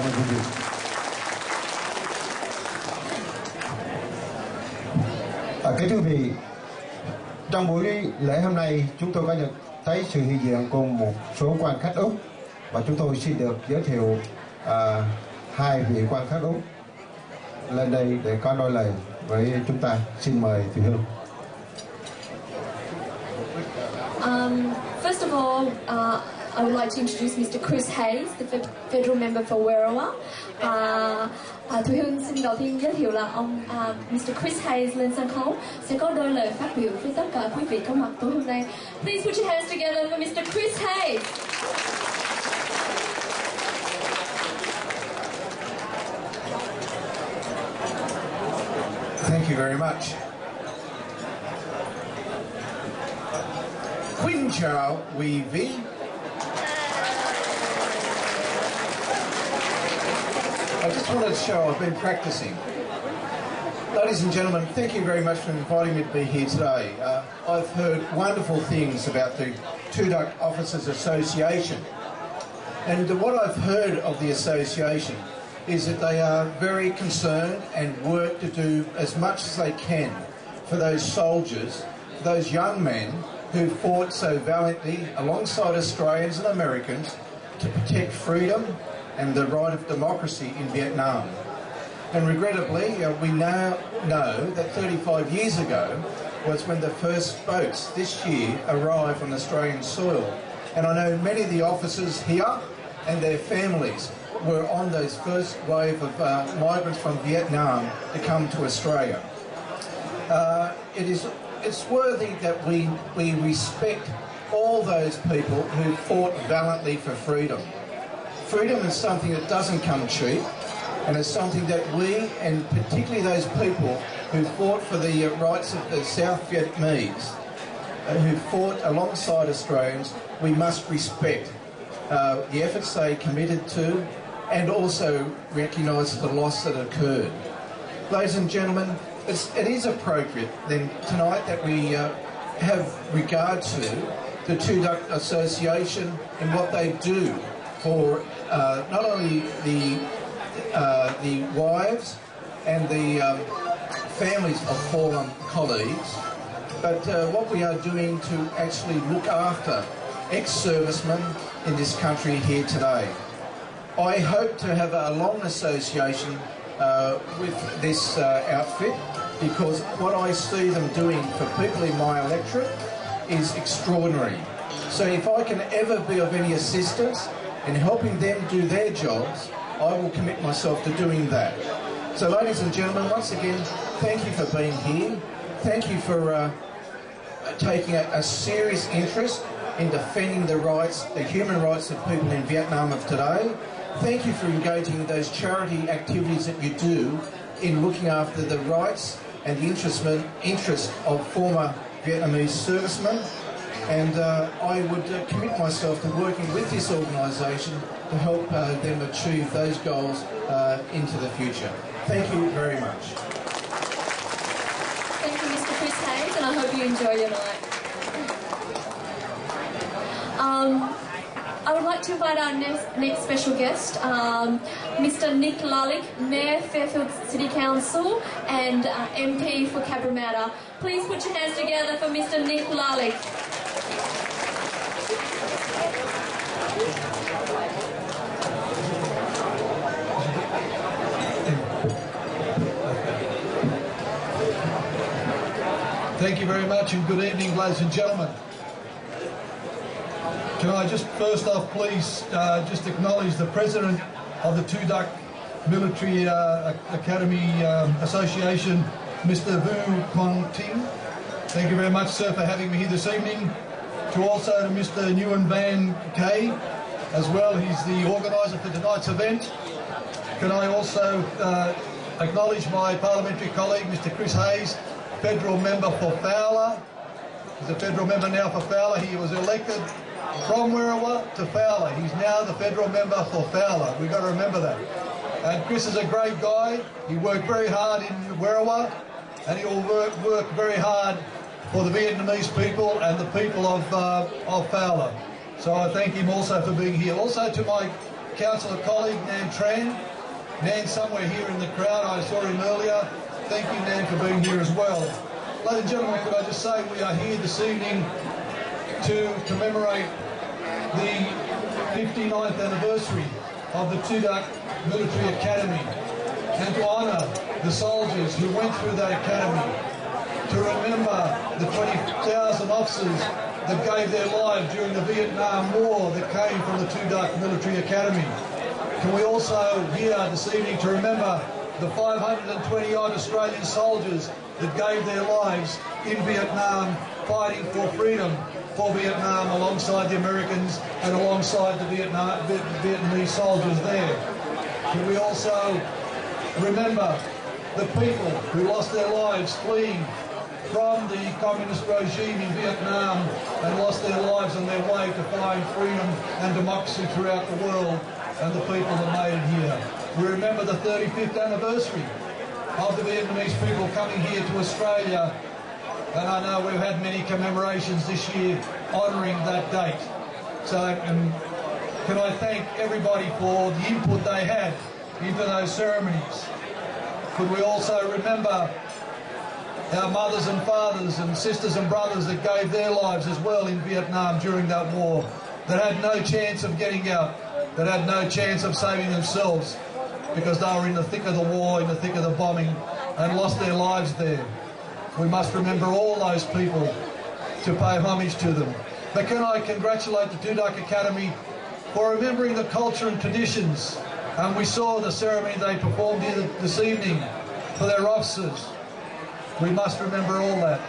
Cảm ơn quý vị. Kính thưa quý vị, trong buổi lễ hôm nay chúng tôi có nhận thấy sự hiện diện của một số quan khách Úc, và chúng tôi xin được giới thiệu hai vị quan khách Úc lên đây để có đôi lời với chúng ta. Xin mời Thùy Hương. First of all, I would like to introduce Mr. Chris Hayes, the federal member for Werriwa. Thùy Hương xin đầu tiên giới thiệu là ông Mr. Chris Hayes lên sân khấu sẽ có đôi lời phát biểu với tất cả quý vị có mặt tối hôm nay. Please put your hands together for Mr. Chris Hayes. Thank you very much. Quỳnh chào quý vị. I just wanted to show I've been practicing. Ladies and gentlemen, thank you very much for inviting me to be here today. I've heard wonderful things about the Tudak Officers Association. And what I've heard of the association is that they are very concerned and work to do as much as they can for those soldiers, those young men who fought so valiantly alongside Australians and Americans to protect freedom and the right of democracy in Vietnam. And regrettably, we now know that 35 years ago was when the first boats this year arrived on Australian soil. And I know many of the officers here and their families were on those first wave of migrants from Vietnam to come to Australia. It's worthy that we respect all those people who fought valiantly for freedom. Freedom is something that doesn't come cheap, and it's something that we, and particularly those people who fought for the rights of the South Vietnamese, who fought alongside Australians, we must respect the efforts they committed to, and also recognise the loss that occurred. Ladies and gentlemen, it is appropriate then tonight that we have regard to the Tudak Association and what they do for not only the wives and the families of fallen colleagues, but what we are doing to actually look after ex-servicemen in this country here today. I hope to have a long association with this outfit, because what I see them doing for people in my electorate is extraordinary. So if I can ever be of any assistance in helping them do their jobs, I will commit myself to doing that. So ladies and gentlemen, once again, thank you for being here. Thank you for taking a serious interest in defending the rights, the human rights of people in Vietnam of today. Thank you for engaging in those charity activities that you do in looking after the rights and the interest of former Vietnamese servicemen. And I would commit myself to working with this organisation to help them achieve those goals into the future. Thank you very much. Thank you, Mr. Chris Hayes, and I hope you enjoy your night. I would like to invite our next special guest, Mr. Nick Lalick, Mayor Fairfield City Council and MP for Cabramatta. Please put your hands together for Mr. Nick Lalick. Thank you very much, and good evening, ladies and gentlemen. Can I just first off please just acknowledge the President of the Tudak Military Academy Association, Mr. Vu Quang Ting. Thank you very much, sir, for having me here this evening. To also to Mr. Nguyen Van Kay as well, he's the organiser for tonight's event. Can I also acknowledge my parliamentary colleague, Mr. Chris Hayes, federal member for Fowler. He's a federal member now for Fowler. He was elected from Werriwa to Fowler. He's now the federal member for Fowler. We've got to remember that. And Chris is a great guy. He worked very hard in Werriwa, and he will work very hard for the Vietnamese people and the people of Fowler. So I thank him also for being here. Also to my councillor colleague Ngay Truyen. Nan's somewhere here in the crowd. I saw him earlier. Thank you, Nan, for being here as well. Ladies and gentlemen, could I just say we are here this evening to commemorate the 59th anniversary of the Tudak Military Academy and to honour the soldiers who went through that academy, to remember the 20,000 officers that gave their lives during the Vietnam War that came from the Tudak Military Academy. Can we also here this evening to remember the 520 odd Australian soldiers that gave their lives in Vietnam fighting for freedom for Vietnam alongside the Americans and alongside the Vietnamese soldiers there. Can we also remember the people who lost their lives fleeing from the communist regime in Vietnam and lost their lives on their way to find freedom and democracy throughout the world, and the people that made it here. We remember the 35th anniversary of the Vietnamese people coming here to Australia, and I know we've had many commemorations this year honouring that date. So can I thank everybody for the input they had into those ceremonies. Could we also remember our mothers and fathers and sisters and brothers that gave their lives as well in Vietnam during that war, that had no chance of getting out, that had no chance of saving themselves because they were in the thick of the war, in the thick of the bombing, and lost their lives there. We must remember all those people to pay homage to them. But can I congratulate the Tudak Academy for remembering the culture and traditions. And we saw the ceremony they performed here this evening for their officers. We must remember all that.